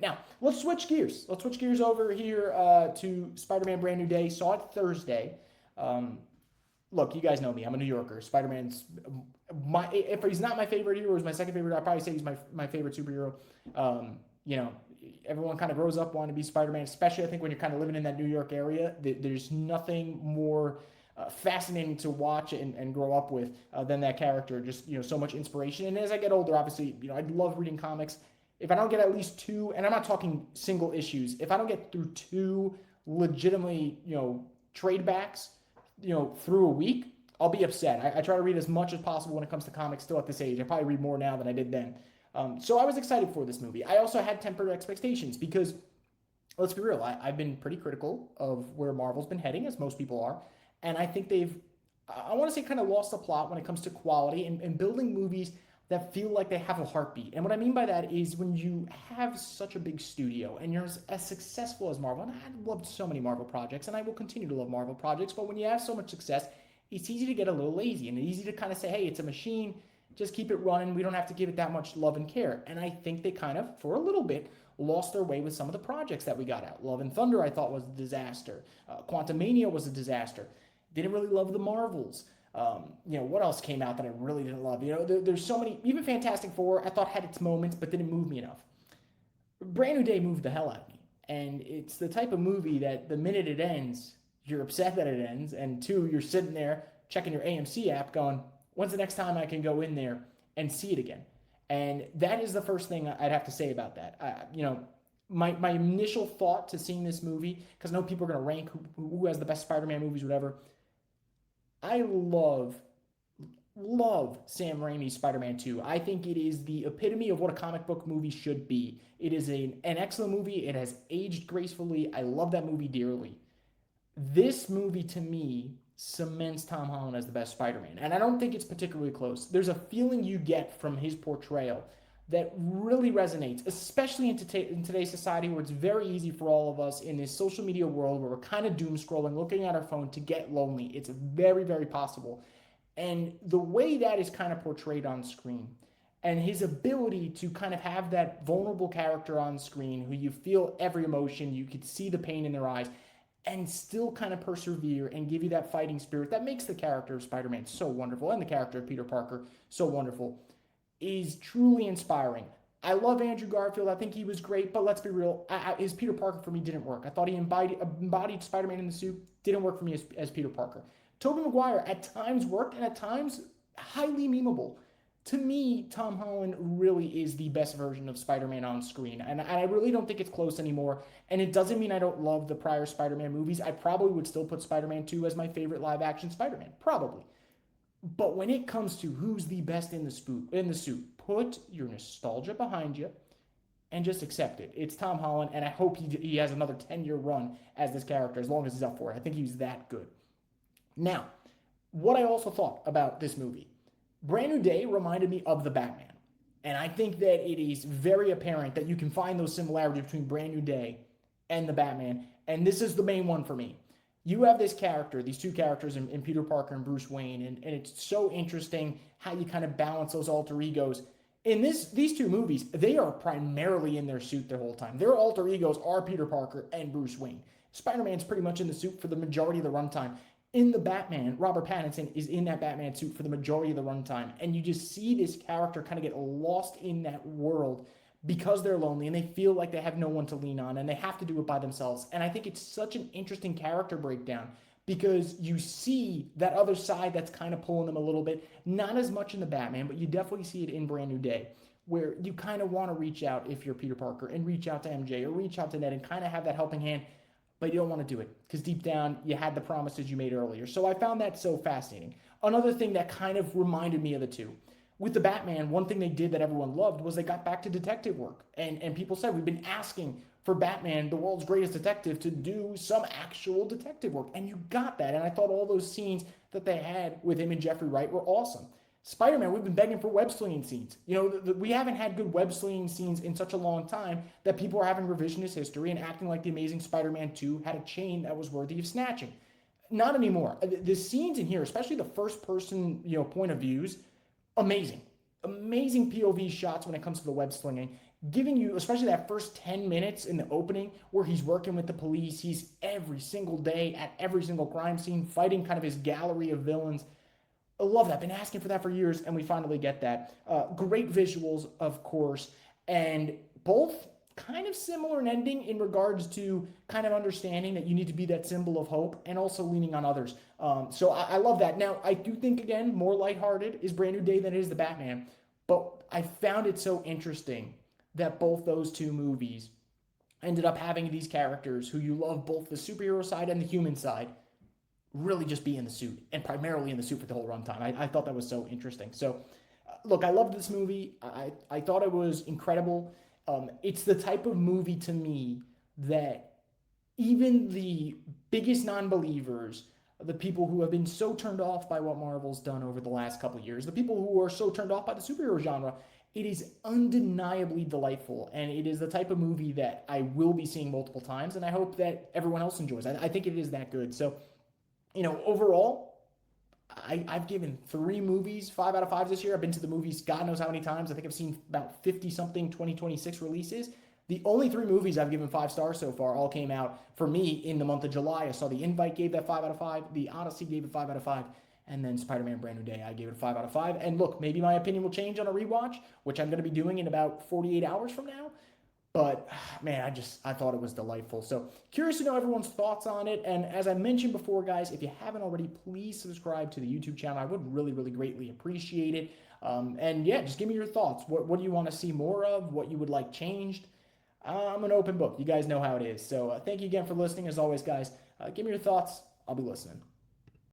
Now, let's switch gears. Let's switch gears over here to Spider-Man Brand New Day. Saw it Thursday. Um, Look, you guys know me. I'm a New Yorker. Spider-Man's my if he's not my favorite hero, he's my second favorite. I'd probably say he's my favorite superhero. You know, everyone kind of grows up wanting to be Spider-Man, especially I think when you're kind of living in that New York area. There's nothing more fascinating to watch and grow up with than that character. Just so much inspiration. And as I get older, obviously, I love reading comics. If I don't get at least two, and I'm not talking single issues, if I don't get through two legitimately, trade backs, through a week, I'll be upset. I try to read as much as possible when it comes to comics still at this age. I probably read more now than I did then. So I was excited for this movie. I also had tempered expectations because, let's be real, I've been pretty critical of where Marvel's been heading, as most people are. And I think they've, I want to say, kind of lost the plot when it comes to quality and building movies that feel like they have a heartbeat. And what I mean by that is when you have such a big studio and you're as successful as Marvel, and I've loved so many Marvel projects and I will continue to love Marvel projects, but when you have so much success, it's easy to get a little lazy and easy to kind of say, hey, it's a machine, just keep it running. We don't have to give it that much love and care. And I think they kind of, for a little bit, lost their way with some of the projects that we got out. Love and Thunder, I thought, was a disaster. Quantumania was a disaster. Didn't really love the Marvels. What else came out that I really didn't love? There's so many. Even Fantastic Four, I thought had its moments, but didn't move me enough. Brand New Day moved the hell out of me, and it's the type of movie that the minute it ends, you're upset that it ends, and two, you're sitting there checking your AMC app, going, "When's the next time I can go in there and see it again?" And that is the first thing I'd have to say about that. My initial thought to seeing this movie, because I know people are going to rank who has the best Spider-Man movies, whatever. I love Sam Raimi's Spider-Man 2. I think it is the epitome of what a comic book movie should be. It is an excellent movie. It has aged gracefully. I love that movie dearly. This movie to me cements Tom Holland as the best Spider-Man, and I don't think it's particularly close. There's a feeling you get from his portrayal that really resonates, especially in today's society where it's very easy for all of us in this social media world where we're kind of doom scrolling, looking at our phone to get lonely. It's very, very possible. And the way that is kind of portrayed on screen and his ability to kind of have that vulnerable character on screen who you feel every emotion, you could see the pain in their eyes, and still kind of persevere and give you that fighting spirit that makes the character of Spider-Man so wonderful and the character of Peter Parker so wonderful is truly inspiring. I love Andrew Garfield. I think he was great, but let's be real. His Peter Parker for me didn't work. I thought he embodied Spider-Man in the suit. Didn't work for me as Peter Parker. Tobey Maguire at times worked and at times highly memeable. To me, Tom Holland really is the best version of Spider-Man on screen, and I really don't think it's close anymore. And it doesn't mean I don't love the prior Spider-Man movies. I probably would still put Spider-Man 2 as my favorite live-action Spider-Man, probably. But when it comes to who's the best in the suit, put your nostalgia behind you and just accept it. It's Tom Holland, and I hope he has another 10-year run as this character as long as he's up for it. I think he's that good. Now, what I also thought about this movie, Brand New Day reminded me of the Batman. And I think that it is very apparent that you can find those similarities between Brand New Day and the Batman. And this is the main one for me. You have this character, these two characters in Peter Parker and Bruce Wayne, and it's so interesting how you kind of balance those alter egos. In these two movies, they are primarily in their suit the whole time. Their alter egos are Peter Parker and Bruce Wayne. Spider-Man's pretty much in the suit for the majority of the runtime. In the Batman, Robert Pattinson is in that Batman suit for the majority of the runtime, and you just see this character kind of get lost in that world because they're lonely and they feel like they have no one to lean on and they have to do it by themselves. And I think it's such an interesting character breakdown because you see that other side that's kind of pulling them a little bit, not as much in the Batman, but you definitely see it in Brand New Day, where you kind of want to reach out if you're Peter Parker and reach out to MJ or reach out to Ned and kind of have that helping hand, but you don't want to do it because deep down you had the promises you made earlier. So I found that so fascinating. Another thing that kind of reminded me of the two. With the Batman, one thing they did that everyone loved was they got back to detective work. And people said, we've been asking for Batman, the world's greatest detective, to do some actual detective work. And you got that. And I thought all those scenes that they had with him and Jeffrey Wright were awesome. Spider-Man, we've been begging for web slinging scenes. We haven't had good web slinging scenes in such a long time that people are having revisionist history and acting like the Amazing Spider-Man 2 had a chain that was worthy of snatching. Not anymore. The scenes in here, especially the first person, point of views, amazing. Amazing POV shots when it comes to the web slinging. giving you, especially that first 10 minutes in the opening where he's working with the police. He's every single day at every single crime scene, fighting kind of his gallery of villains. I love that. Been asking for that for years, and we finally get that. Great visuals, of course, and both kind of similar in ending in regards to kind of understanding that you need to be that symbol of hope and also leaning on others. So I love that. Now, I do think, again, more lighthearted is Brand New Day than it is The Batman, but I found it so interesting that both those two movies ended up having these characters who you love both the superhero side and the human side really just be in the suit and primarily in the suit for the whole runtime. I thought that was so interesting. So, look, I loved this movie. I thought it was incredible. It's the type of movie to me that even the biggest non-believers, the people who have been so turned off by what Marvel's done over the last couple of years, the people who are so turned off by the superhero genre, it is undeniably delightful, and it is the type of movie that I will be seeing multiple times, and I hope that everyone else enjoys. I think it is that good. So, overall, I've given three movies 5 out of 5 this year. I've been to the movies God knows how many times. I think I've seen about 50 something 2026 releases. The only three movies I've given 5 stars so far all came out for me in the month of July. I saw The Invite, gave that 5 out of 5. The Odyssey gave it 5 out of 5. And then Spider-Man Brand New Day, I gave it 5 out of 5. And look, maybe my opinion will change on a rewatch, which I'm going to be doing in about 48 hours from now. But man, I thought it was delightful. So curious to know everyone's thoughts on it. And as I mentioned before, guys, if you haven't already, please subscribe to the YouTube channel. I would really, really greatly appreciate it. And yeah, just give me your thoughts. What do you want to see more of? What you would like changed? I'm an open book. You guys know how it is. So thank you again for listening. As always, guys, give me your thoughts. I'll be listening.